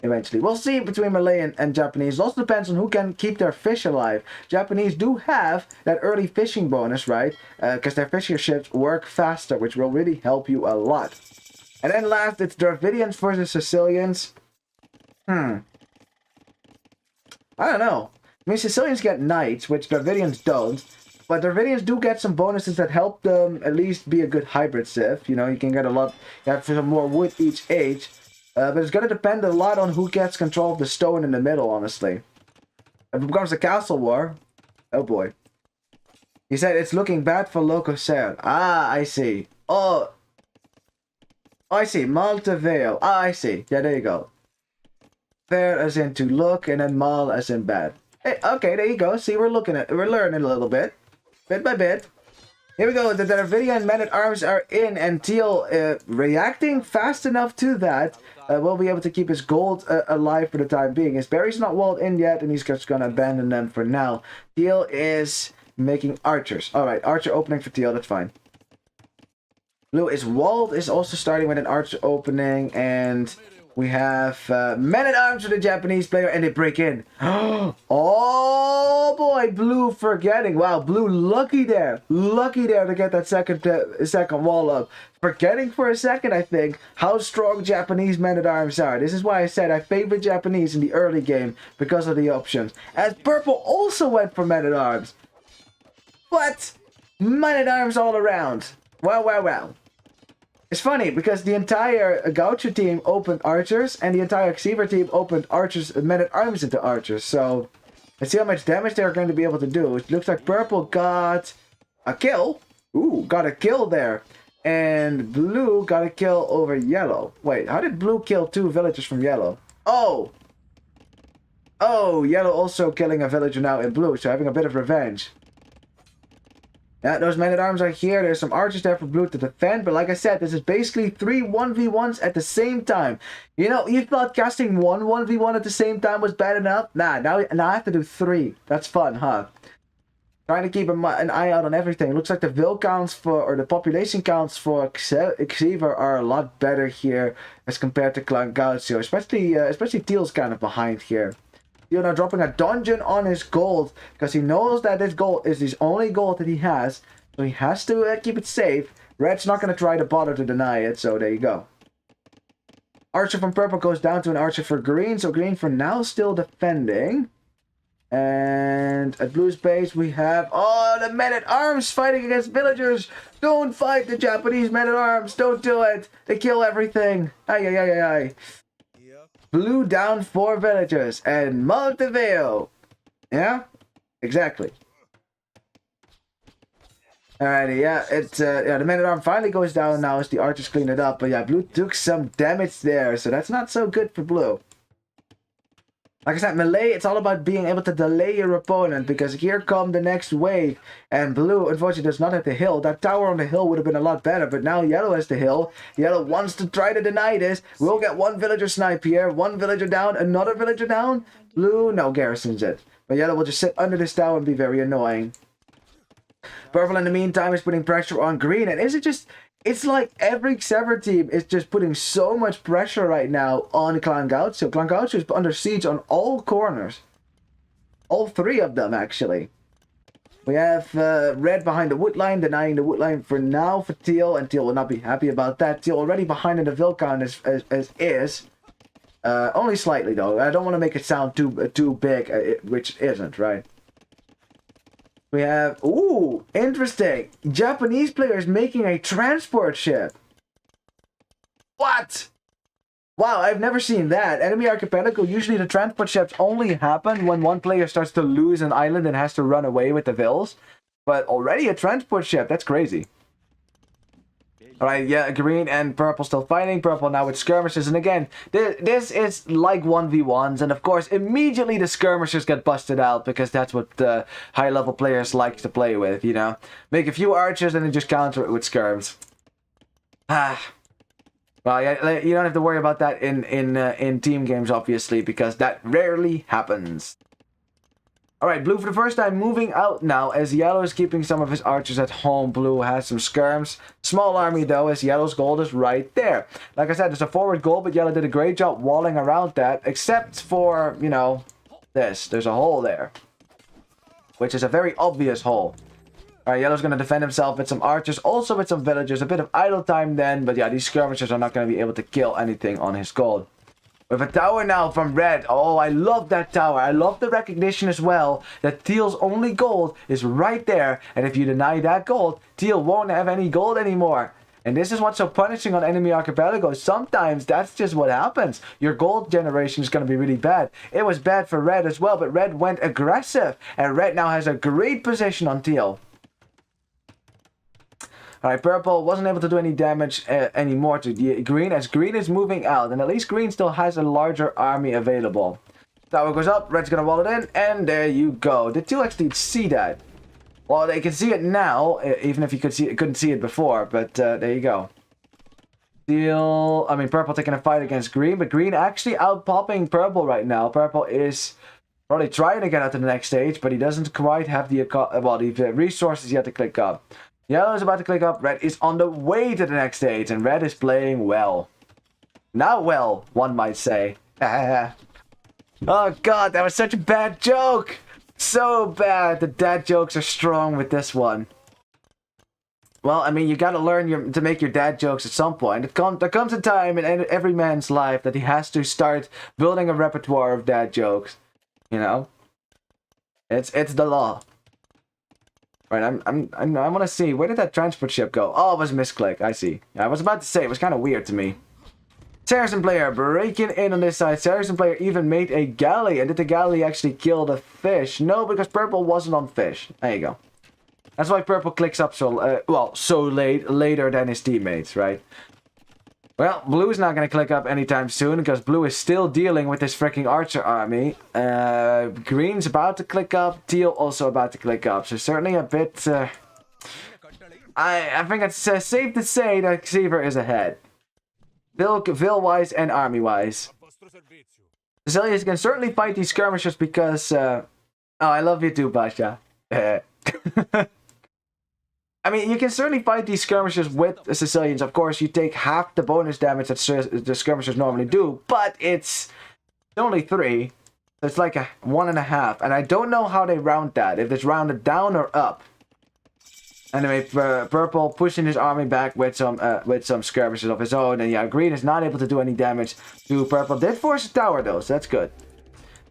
Eventually. We'll see between Malay and Japanese. It also depends on who can keep their fish alive. Japanese do have that early fishing bonus, right? Because their fishing ships work faster, which will really help you a lot. And then last, it's Dravidians versus Sicilians. I don't know. I mean, Sicilians get knights, which Dravidians don't. But Dravidians do get some bonuses that help them at least be a good hybrid Civ. You know, you can get a lot, you have some more wood each age. But it's going to depend a lot on who gets control of the stone in the middle, honestly. If it becomes a castle war, oh boy. He said it's looking bad for Loco Ser. Ah, I see. Oh, I see. Malta Vale. Ah, I see. Yeah, there you go. Fair as in to look, and then mal as in bad. Hey, okay, there you go. See, we're learning a little bit by bit. Here we go. The Dravidian men-at-arms are in, and Teal, reacting fast enough to that, will be able to keep his gold alive for the time being. His berry's not walled in yet, and he's just gonna abandon them for now. Teal is making archers. Alright, archer opening for Teal, that's fine. Blue is walled, is also starting with an archer opening, and we have men-at-arms for the Japanese player, and they break in. Oh boy, Blue forgetting. Wow, Blue lucky there to get that second wall up. Forgetting for a second, I think, how strong Japanese men-at-arms are. This is why I said I favor Japanese in the early game, because of the options. As Purple also went for men-at-arms. What? Men-at-arms all around. Wow. It's funny because the entire Gaucho team opened archers and the entire XEVER team opened archers, men-at-arms into archers. So let's see how much damage they're going to be able to do. It looks like Purple got a kill. Ooh, got a kill there. And Blue got a kill over Yellow. Wait, how did Blue kill 2 villagers from Yellow? Oh, Yellow also killing a villager now in Blue, so having a bit of revenge. Yeah, those men-at-arms are here. There's some archers there for Blue to defend. But like I said, this is basically 3 1v1s at the same time. You know, you thought casting 1 1v1 at the same time was bad enough? Nah, now I have to do 3. That's fun, huh? Trying to keep an eye out on everything. Looks like the vill counts for, or the population counts for XEVER are a lot better here as compared to Clan Gaucho. Especially Teal's kind of behind here. You know, dropping a dungeon on his gold because he knows that this gold is his only gold that he has, so he has to keep it safe. Red's not going to try to bother to deny it, so there you go. Archer from Purple goes down to an archer for Green, so Green for now still defending. And at Blue's base we have, the men-at-arms fighting against villagers. Don't fight the Japanese men-at-arms, don't do it. They kill everything. Ay. Blue down 4 villagers and Multivale. Yeah, exactly. Alrighty, yeah, the men-at-arm finally goes down now as the archers clean it up. But yeah, Blue took some damage there, so that's not so good for Blue. Like I said, melee, it's all about being able to delay your opponent, because here come the next wave, and Blue, unfortunately, does not have the hill. That tower on the hill would have been a lot better, but now Yellow has the hill. Yellow wants to try to deny this. We'll get 1 villager snipe here, 1 villager down, another villager down. Blue, no, garrisons it. But Yellow will just sit under this tower and be very annoying. Purple, in the meantime, is putting pressure on Green, and is it just... It's like every XEVER team is just putting so much pressure right now on Clan Gaucho. Clan Gaucho is under siege on all corners. All 3 of them, actually. We have Red behind the wood line, denying the wood line for now for Teal, and Teal will not be happy about that. Teal already behind in the vill count as is. Only slightly, though. I don't want to make it sound too big, which isn't, right? We have, ooh, interesting. Japanese players making a transport ship. What? Wow, I've never seen that. Enemy archipelago, usually the transport ships only happen when one player starts to lose an island and has to run away with the vills. But already a transport ship, that's crazy. Alright, yeah, Green and Purple still fighting. Purple now with skirmishes. And again, this is like 1v1s. And of course, immediately the skirmishers get busted out, because that's what high-level players like to play with, you know. Make a few archers and then just counter it with skirms. Well, you don't have to worry about that in team games, obviously, because that rarely happens. Alright, Blue for the first time moving out now, as Yellow is keeping some of his archers at home. Blue has some skirms. Small army though, as Yellow's gold is right there. Like I said, there's a forward goal, but Yellow did a great job walling around that, except for, you know, this. There's a hole there, which is a very obvious hole. Alright, Yellow's going to defend himself with some archers, also with some villagers. A bit of idle time then, but yeah, these skirmishers are not going to be able to kill anything on his gold. We have a tower now from Red. Oh, I love that tower. I love the recognition as well that Teal's only gold is right there. And if you deny that gold, Teal won't have any gold anymore. And this is what's so punishing on enemy archipelagos. Sometimes that's just what happens. Your gold generation is going to be really bad. It was bad for Red as well, but Red went aggressive. And Red now has a great position on Teal. Alright, purple wasn't able to do any damage anymore to green, as green is moving out, and at least green still has a larger army available. Tower goes up, red's gonna wall it in, and there you go. Did teal actually see that? Well, they can see it now, even if you couldn't see it before, but there you go. Purple taking a fight against green, but green actually out-popping purple right now. Purple is probably trying to get out to the next stage, but he doesn't quite have the resources yet to click up. Yellow is about to click up, red is on the way to the next stage, and red is playing well. Not well, one might say. Oh god, that was such a bad joke! So bad. The dad jokes are strong with this one. Well, I mean, you gotta learn to make your dad jokes at some point. There comes a time in every man's life that he has to start building a repertoire of dad jokes. You know? It's the law. Right, I want to see, where did that transport ship go? Oh, it was a misclick, I see. I was about to say, it was kind of weird to me. Saracen player breaking in on this side. Saracen player even made a galley. And did the galley actually kill the fish? No, because purple wasn't on fish. There you go. That's why purple clicks up so later than his teammates, right? Well, blue is not going to click up anytime soon because blue is still dealing with this freaking archer army. Green's about to click up. Teal also about to click up. So certainly a bit... I think it's safe to say that XEVER is ahead. Vil-wise and army-wise. Sicilians can certainly fight these skirmishers because... oh, I love you too, Basha. I mean, you can certainly fight these skirmishers with the Sicilians. Of course, you take half the bonus damage that the skirmishers normally do, but it's only 3. So it's like a 1.5. And I don't know how they round that, if it's rounded down or up. Anyway, purple pushing his army back with some skirmishers of his own, and yeah, green is not able to do any damage to purple. Did force a tower though, so that's good.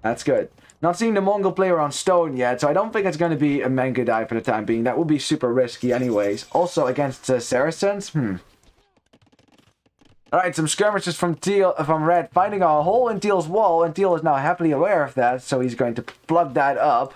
That's good. Not seeing the Mongol player on stone yet, so I don't think it's going to be a Mangudai for the time being. That would be super risky anyways. Also against Saracens, Alright, some skirmishes from red, finding a hole in Teal's wall, and Teal is now happily aware of that, so he's going to plug that up.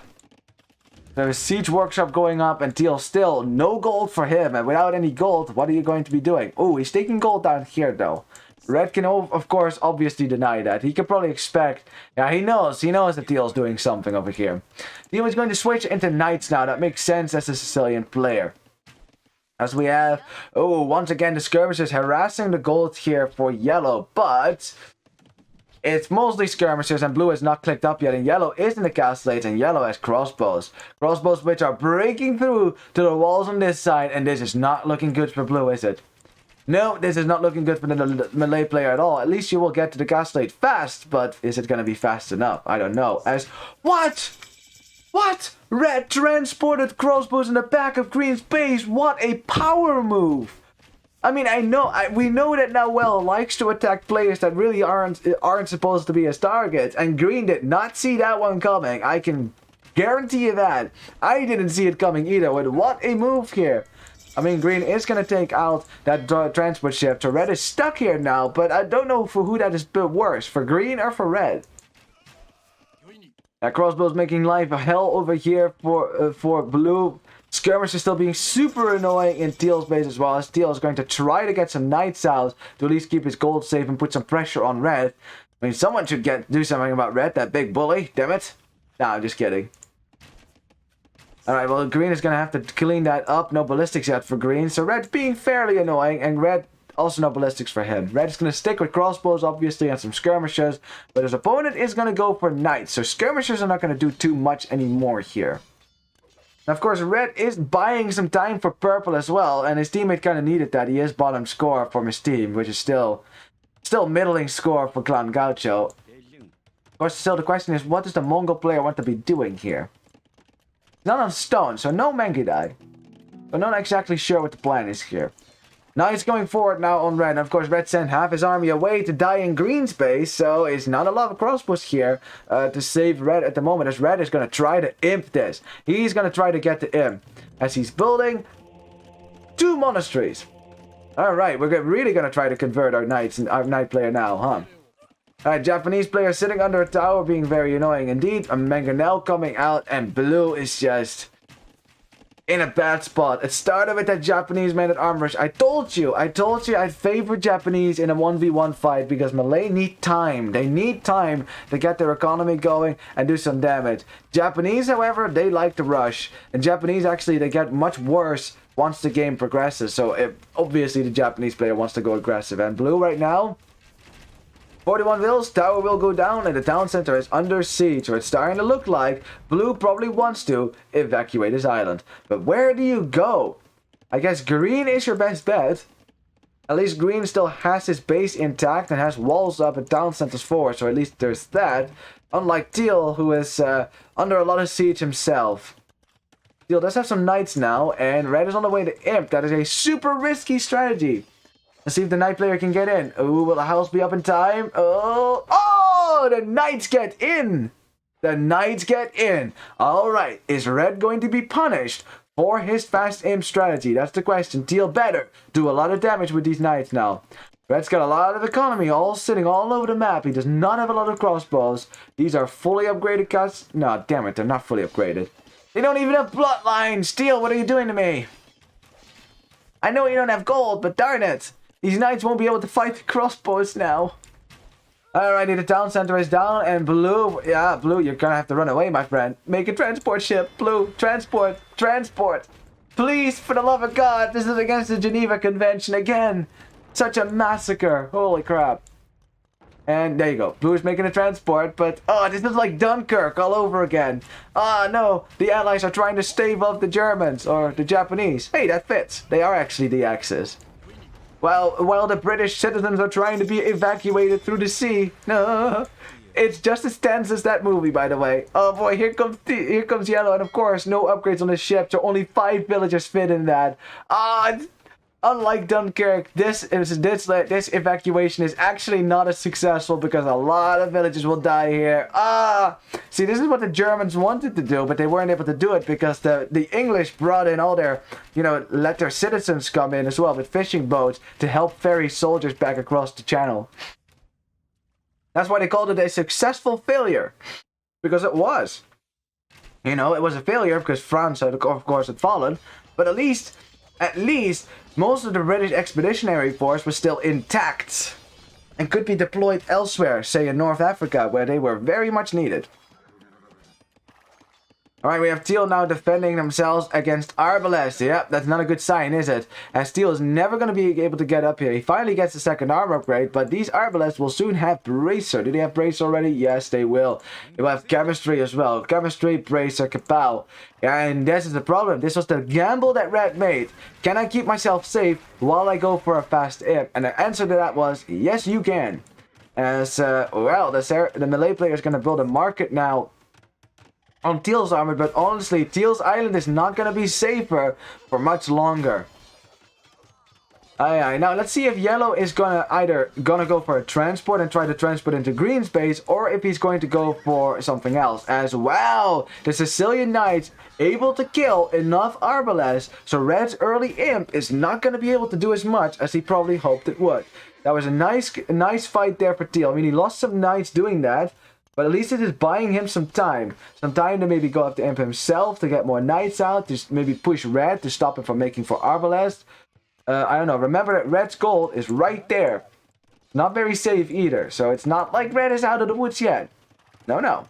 There's a siege workshop going up, and Teal still no gold for him, and without any gold, what are you going to be doing? Oh, he's taking gold down here though. Red can, of course, obviously deny that. He can probably expect... Yeah, he knows that Teal's doing something over here. Teal is going to switch into knights now. That makes sense as a Sicilian player. As we have... Oh, once again, the skirmishers harassing the gold here for yellow. But... it's mostly skirmishers, and blue has not clicked up yet. And yellow is in the castlades, and yellow has crossbows. Crossbows which are breaking through to the walls on this side. And this is not looking good for blue, is it? No, this is not looking good for the melee player at all. At least you will get to the castlade fast, but is it going to be fast enough? I don't know. As... What? What? Red transported crossbows in the back of green's base. What a power move! I mean, we know that Noel likes to attack players that really aren't supposed to be his targets, and green did not see that one coming. I can guarantee you that. I didn't see it coming either. But what a move here! I mean, green is going to take out that transport ship. So red is stuck here now, but I don't know for who that is worse, for green or for red. That crossbow is making life a hell over here for blue. Skirmish is still being super annoying in Teal's base as well, as Teal is going to try to get some knights out to at least keep his gold safe and put some pressure on red. I mean, someone should do something about red, that big bully, damn it. Nah, I'm just kidding. Alright, well, green is going to have to clean that up. No ballistics yet for green. So red's being fairly annoying, and red also no ballistics for him. Red is going to stick with crossbows, obviously, and some skirmishers. But his opponent is going to go for knights. So skirmishers are not going to do too much anymore here. And of course, red is buying some time for purple as well. And his teammate kind of needed that. He is bottom score for his team, which is still middling score for Clan Gaucho. Of course, still the question is, what does the Mongol player want to be doing here? Not on stone, so no Mangudai. But not exactly sure what the plan is here. Now he's going forward now on red. And of course, red sent half his army away to die in green's base. So it's not a lot of crossbows here to save red at the moment. As red is going to try to imp this. He's going to try to get the imp. As he's building 2 monasteries. Alright, we're really going to try to convert our knights and our knight player now, huh? Alright, Japanese player sitting under a tower being very annoying indeed. A mangonel coming out, and blue is just... in a bad spot. It started with that Japanese man at armors. I told you I'd favor Japanese in a 1v1 fight because Malay need time. They need time to get their economy going and do some damage. Japanese, however, they like to rush. And Japanese, actually, they get much worse once the game progresses. So, obviously, the Japanese player wants to go aggressive. And blue right now, 41 vills, tower will go down, and the town center is under siege. So it's starting to look like blue probably wants to evacuate his island. But where do you go? I guess green is your best bet. At least green still has his base intact and has walls up at town centers 4. So at least there's that. Unlike teal, who is under a lot of siege himself. Teal does have some knights now, and red is on the way to imp. That is a super risky strategy. Let's see if the knight player can get in. Oh, will the house be up in time? Oh, the knights get in. The knights get in. All right, is red going to be punished for his fast imp strategy? That's the question. Teal better do a lot of damage with these knights now. Red's got a lot of economy all sitting all over the map. He does not have a lot of crossbows. These are fully upgraded cuts. No, damn it, they're not fully upgraded. They don't even have bloodlines. Teal, what are you doing to me? I know you don't have gold, but darn it. These knights won't be able to fight the crossbows now. Alrighty, the town center is down, and blue, yeah, blue, you're gonna have to run away, my friend. Make a transport ship, blue, transport, transport. Please, for the love of God, this is against the Geneva Convention again. Such a massacre, holy crap. And there you go, blue is making a transport, but, oh, this is like Dunkirk all over again. Ah, no, the Allies are trying to stave off the Germans, or the Japanese. Hey, that fits, they are actually the Axis. Well, while the British citizens are trying to be evacuated through the sea. No, it's just as tense as that movie, by the way. Oh boy, here comes yellow, and of course, no upgrades on the ship, so only 5 villagers fit in that. Unlike Dunkirk, this evacuation is actually not as successful because a lot of villagers will die here. See, this is what the Germans wanted to do, but they weren't able to do it because the English brought in all their, let their citizens come in as well with fishing boats to help ferry soldiers back across the channel. That's why they called it a successful failure, because it was. It was a failure because France, of course, had fallen, but at least, most of the British Expeditionary Force was still intact and could be deployed elsewhere, say in North Africa, where they were very much needed. Alright, we have Teal now defending themselves against Arbalest. Yep, that's not a good sign, is it? As Teal is never going to be able to get up here. He finally gets the second armor upgrade, but these Arbalests will soon have Bracer. Do they have Bracer already? Yes, they will. They will have Chemistry as well. Chemistry, Bracer, Kapow. And this is the problem. This was the gamble that Red made. Can I keep myself safe while I go for a fast imp? And the answer to that was, yes, you can. As, the melee player is going to build a market now on Teal's armor, but honestly, Teal's island is not going to be safer for much longer. Now let's see if yellow is either gonna go for a transport and try to transport into green space, or if he's going to go for something else. As wow, the Sicilian Knights able to kill enough Arbalest, so Red's early imp is not going to be able to do as much as he probably hoped it would. That was a nice fight there for Teal. I mean, he lost some knights doing that, but at least it is buying him some time. Some time to maybe go after imp himself, to get more knights out, to maybe push Red to stop him from making for Arbalest. I don't know. Remember that Red's gold is right there. Not very safe either. So it's not like Red is out of the woods yet. No.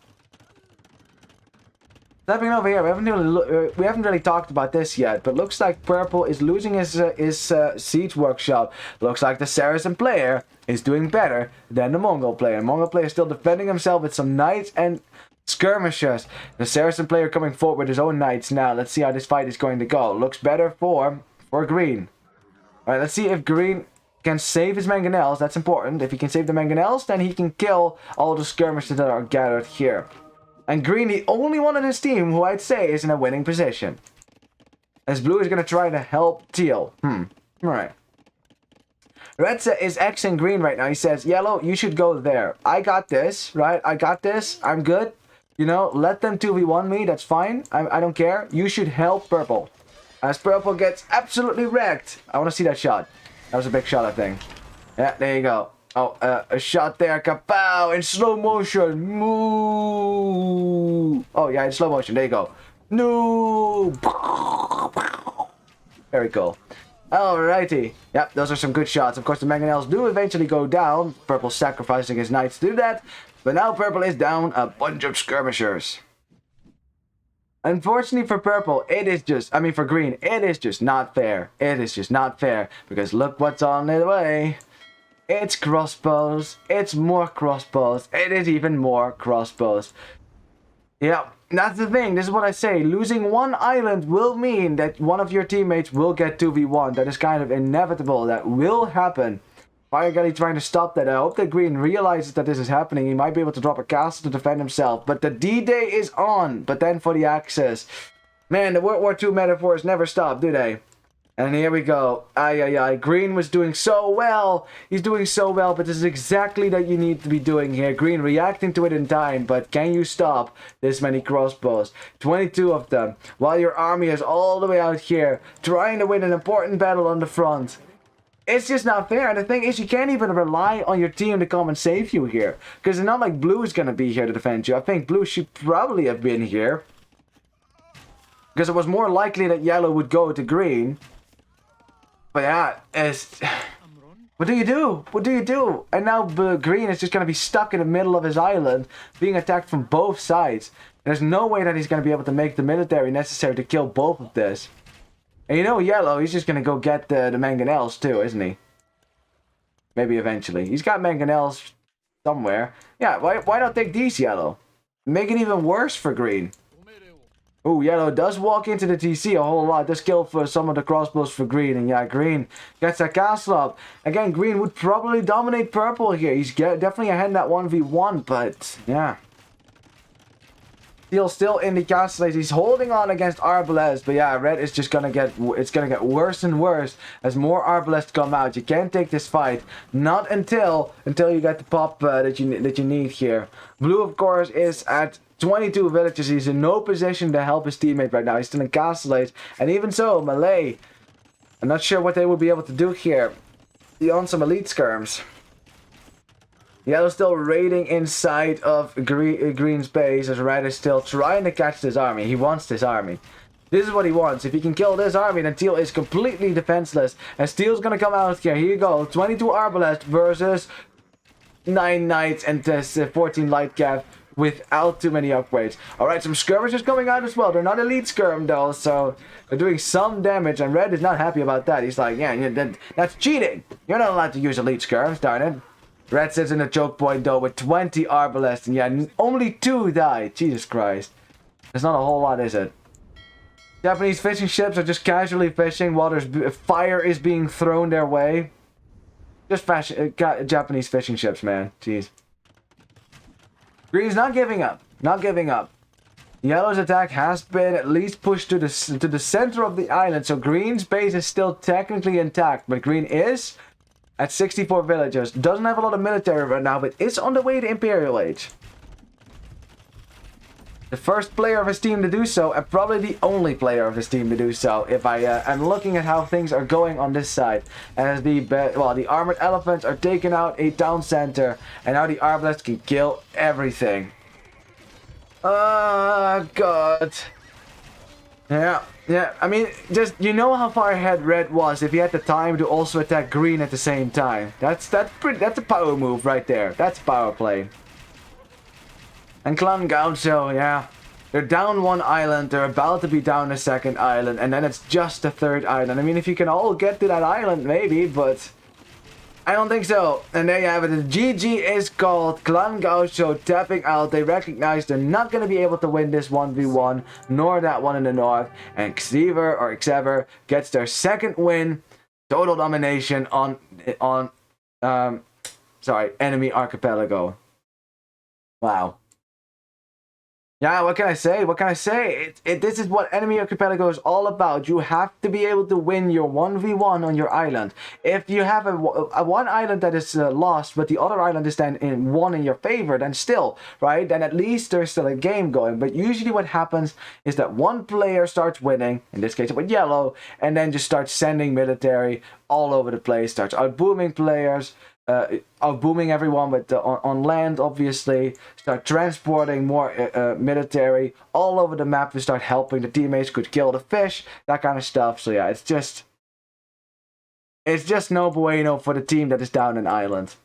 Stepping over here, we haven't really talked about this yet, but looks like Purple is losing his siege workshop. Looks like the Saracen player is doing better than the Mongol player. Mongol player is still defending himself with some knights and skirmishers. The Saracen player coming forward with his own knights now. Let's see how this fight is going to go. Looks better for green. Alright, let's see if green can save his mangonels. That's important. If he can save the mangonels, then he can kill all the skirmishers that are gathered here. And green, the only one on his team who I'd say is in a winning position. As blue is going to try to help Teal. Alright. Red is Xing green right now. He says, yellow, you should go there. I got this, right? I got this. I'm good. Let them 2v1 me. That's fine. I don't care. You should help purple. As purple gets absolutely wrecked. I want to see that shot. That was a big shot, I think. Yeah, there you go. Oh, a shot there. Kapow! In slow motion. Moo! Oh, yeah, in slow motion. There you go. No! Very cool. Alrighty. Yep, those are some good shots. Of course, the mangonels do eventually go down. Purple sacrificing his knights to do that. But now Purple is down a bunch of skirmishers. Unfortunately for Purple, it is just... I mean, for Green, it is just not fair. It is just not fair. Because look what's on the way. It's crossbows. It's more crossbows. It is even more crossbows. Yeah, that's the thing. This is what I say. Losing one island will mean that one of your teammates will get 2v1. That is kind of inevitable. That will happen. Firegelly trying to stop that. I hope that Green realizes that this is happening. He might be able to drop a castle to defend himself. But the D-Day is on. But then for the Axis. Man, the World War II metaphors never stop, do they? And here we go. Ay. Green was doing so well. He's doing so well, but this is exactly that you need to be doing here. Green reacting to it in time, but can you stop this many crossbows? 22 of them, while your army is all the way out here, trying to win an important battle on the front. It's just not fair. And the thing is, you can't even rely on your team to come and save you here. Because it's not like Blue is going to be here to defend you. I think Blue should probably have been here. Because it was more likely that Yellow would go to Green. But yeah, what do you do? What do you do? And now Green is just going to be stuck in the middle of his island, being attacked from both sides. There's no way that he's going to be able to make the military necessary to kill both of this. And you know Yellow, he's just going to go get the mangonels too, isn't he? Maybe eventually. He's got mangonels somewhere. Yeah, why not take these, Yellow? Make it even worse for Green. Oh, Yellow does walk into the TC a whole lot. Does kill for some of the crossbows for Green. And yeah, Green gets that castle up. Again, Green would probably dominate Purple here. He's definitely ahead in that 1v1, but yeah. Still in the castle. He's holding on against Arbalest, but yeah, Red is just gonna get worse and worse as more Arbalest come out. You can't take this fight, not until you get the pop that you need here. Blue, of course, is at 22 villages. He's in no position to help his teammate right now. He's still in castle age, and even so, Malay. I'm not sure what they will be able to do here. Beyond some elite skirms. Yellow's still raiding inside of Green's base as Red is still trying to catch this army. He wants this army. This is what he wants. If he can kill this army, then Teal is completely defenseless. And Steel's gonna come out here. Here you go. 22 Arbalest versus 9 Knights and 14 Light Cav without too many upgrades. Alright, some skirmishers coming out as well. They're not elite skirm though, so they're doing some damage. And Red is not happy about that. He's like, yeah, that's cheating. You're not allowed to use elite skirms, darn it. Red sits in a choke point though with 20 Arbalest, and yeah, only 2 died. Jesus Christ. There's not a whole lot, is it? Japanese fishing ships are just casually fishing while there's fire is being thrown their way. Just Japanese fishing ships, man. Jeez. Green's not giving up. Not giving up. Yellow's attack has been at least pushed to the center of the island, so Green's base is still technically intact, but Green is at 64 villagers. Doesn't have a lot of military right now, but is on the way to Imperial Age. The first player of his team to do so, and probably the only player of his team to do so, if I am looking at how things are going on this side. As the armored elephants are taking out a town center, and now the Arbalest can kill everything. Oh, God. Yeah, I mean, just, you know how far ahead Red was if he had the time to also attack Green at the same time. That's a power move right there. That's power play. And Clan Gaucho, yeah. They're down 1 island, they're about to be down a 2nd island, and then it's just a 3rd island. I mean, if you can all get to that island, maybe, but I don't think so. And there you have it. The GG is called. Clan Gaucho tapping out. They recognize they're not going to be able to win this 1v1, nor that one in the north. And XEVER gets their 2nd win. Total domination on enemy archipelago. Wow. Yeah, what can I say? What can I say? This is what Enemy Archipelago is all about. You have to be able to win your 1v1 on your island. If you have a one island that is lost, but the other island is then won in your favor, then still, right? Then at least there's still a game going. But usually what happens is that one player starts winning, in this case with yellow, and then just starts sending military all over the place, starts outbooming players, outbooming everyone with on land, obviously. Start transporting more military all over the map to start helping the teammates, could kill the fish, that kind of stuff. So yeah, it's just no bueno for the team that is down an island.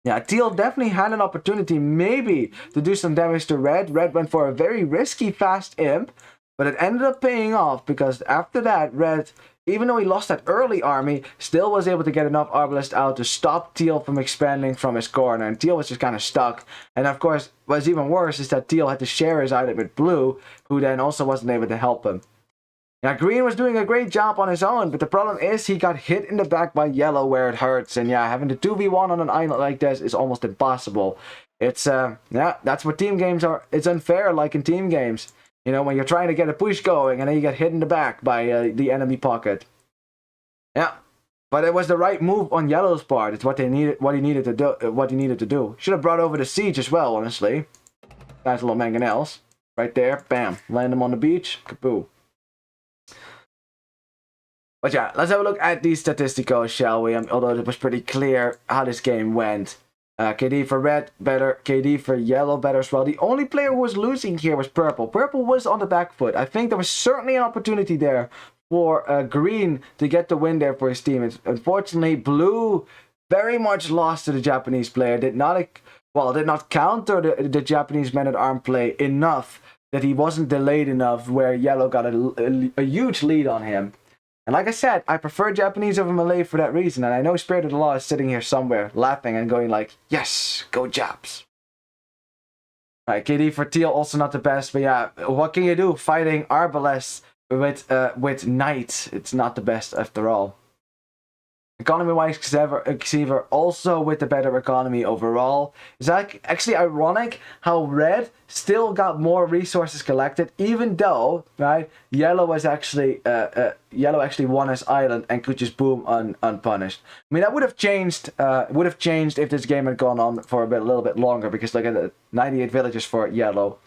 Yeah, Teal definitely had an opportunity maybe to do some damage to Red. Red went for a very risky fast imp, but it ended up paying off because after that, Red, even though he lost that early army, still was able to get enough Arbalest out to stop Teal from expanding from his corner, and Teal was just kind of stuck. And of course, what's even worse is that Teal had to share his island with Blue, who then also wasn't able to help him. Now, Green was doing a great job on his own, but the problem is he got hit in the back by Yellow where it hurts. And yeah, having to 2v1 on an island like this is almost impossible. It's, yeah, that's what team games are. It's unfair, like in team games. You know, when you're trying to get a push going and then you get hit in the back by the enemy pocket. Yeah, but it was the right move on Yellow's part. It's what he needed to do. Should have brought over the siege as well, honestly. Nice little mangonels. Right there, bam. Land him on the beach, kapoo. But yeah, let's have a look at these statisticals, shall we? Although it was pretty clear how this game went. KD for red, better. KD for yellow, better as well. The only player who was losing here was purple. Purple was on the back foot. I think there was certainly an opportunity there for green to get the win there for his team. Unfortunately, blue very much lost to the Japanese player. Did not counter the Japanese man-at-arm play enough that he wasn't delayed enough where yellow got a huge lead on him. And like I said, I prefer Japanese over Malay for that reason. And I know Spirit of the Law is sitting here somewhere laughing and going like, yes, go Japs. Alright, KD for Teal, also not the best. But yeah, what can you do fighting Arbalest with Knight? It's not the best after all. Economy-wise, XEVER also with the better economy overall. It's actually ironic how Red still got more resources collected, even though, right, Yellow actually won his island and could just boom unpunished. I mean, that would have changed if this game had gone on for a little bit longer, because look at the 98 villagers for Yellow.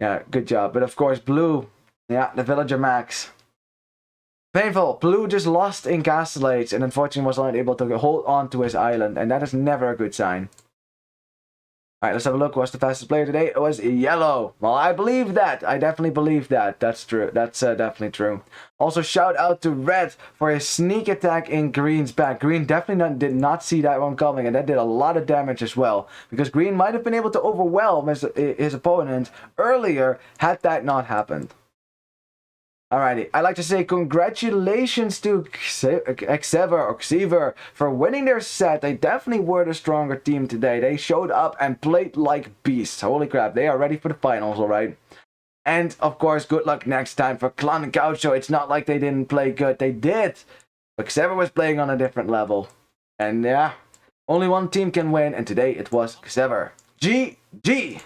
Yeah, good job. But of course, Blue, yeah, the villager max. Painful. Blue just lost in Castle Age and unfortunately was not able to hold on to his island, and that is never a good sign. Alright, let's have a look. Who was the fastest player today? It was Yellow. Well, I believe that. I definitely believe that. That's true. That's definitely true. Also, shout out to Red for his sneak attack in Green's back. Green definitely did not see that one coming, and that did a lot of damage as well. Because Green might have been able to overwhelm his opponent earlier had that not happened. Alrighty, I'd like to say congratulations to XEVER for winning their set. They definitely were the stronger team today. They showed up and played like beasts. Holy crap, they are ready for the finals, alright? And, of course, good luck next time for Clan Gaucho. It's not like they didn't play good. They did. But XEVER was playing on a different level. And, yeah, only one team can win, and today it was XEVER. GG!